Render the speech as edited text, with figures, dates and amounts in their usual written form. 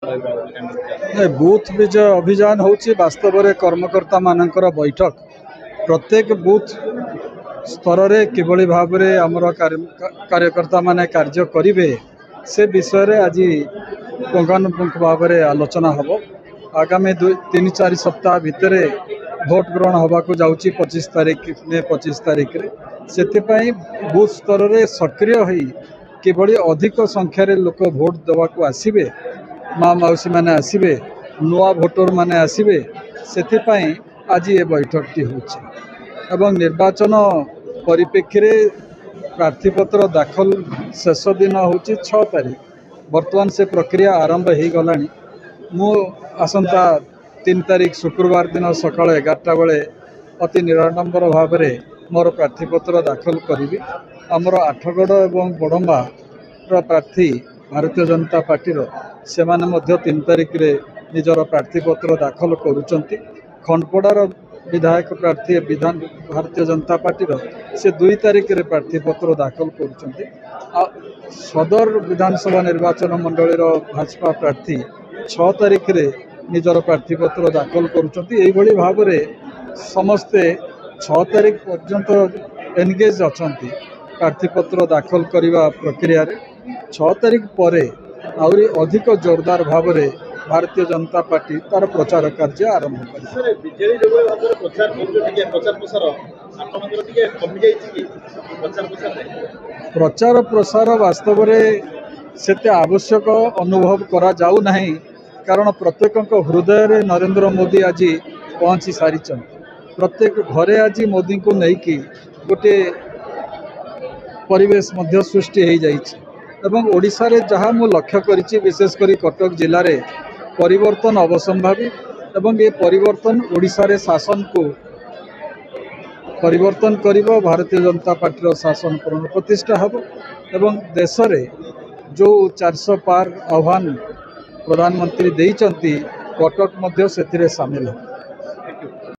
Booth विजय अभियान हूँ वास्तव में कर्मकर्ता मानकर बैठक प्रत्येक बूथ स्तर रे किभली भाव में आमर कार्यकर्ता माने कार्य करेंगे से विषय रे आज पुंखानुपुंख भाव में आलोचना हम आगामी 3-4 सप्ताह भितर भोट ग्रहण होगाक जाऊँगी 25 तारीख में 25 तारीख से बूथ स्तर रे सक्रिय होई किभली अधिक संख्यार लोक भोट देवाक आसबे माँ मौसी मैंने आसबे नुआ भोटर माने आसबे से आज ये बैठकटी हो निर्वाचन परिप्रेक्षी प्रार्थीपत्र दाखल शेष दिन हूँ 6 तारीख बर्तमान से प्रक्रिया आरंभ हो गला। मु आसंता 3 तारीख शुक्रवार दिन सकाल 11टा बेले अति निराडंबर भाव में मोर प्रार्थीपत्र दाखल करी। आमर आठगढ़ एवं बड़म्बा प्रार्थी भारतीय जनता पार्टी से 3 तारीख रे निजर प्रार्थीपत्र दाखल करुचंती। खंडपड़ार विधायक प्रार्थी विधान भारतीय जनता पार्टी से 2 तारीख रे प्रार्थीपत्र दाखल करुचंती। सदर विधानसभा निर्वाचन मंडलीर भाजपा प्रार्थी 6 तारीख रे निजर प्रार्थीपत्र दाखल करुचंती। एभली भाव में समस्ते 6 तारीख पर्यंत एनगेज अछंती प्रार्थीपत्र दाखल करने प्रक्रिया रे। 6 तारीख पर आउरी अधिक जोरदार भाव में भारतीय जनता पार्टी तार प्रचार कार्य आरंभ प्रचार प्रसार वास्तव में से आवश्यक अनुभव करा जाऊ नहीं कारण प्रत्येक हृदय रे नरेंद्र मोदी आज पहुँची सारी प्रत्येक घरे आज मोदी को लेकिन गोटे परिवेश मध्य सृष्टि हो जाइए एवं ओडिशा रे जहाँ मु लक्ष्य करिछि विशेषकर कटक जिले में परिवर्तन अवसंभावी एवं ये परिवर्तन ओडिशा रे शासन को परिवर्तन करिबो। भारतीय जनता पार्टी शासन प्रतिष्ठा हम एवं देश रे जो 400 पार आह्वान प्रधानमंत्री देइचंती कटक मध्य से सामिल हो।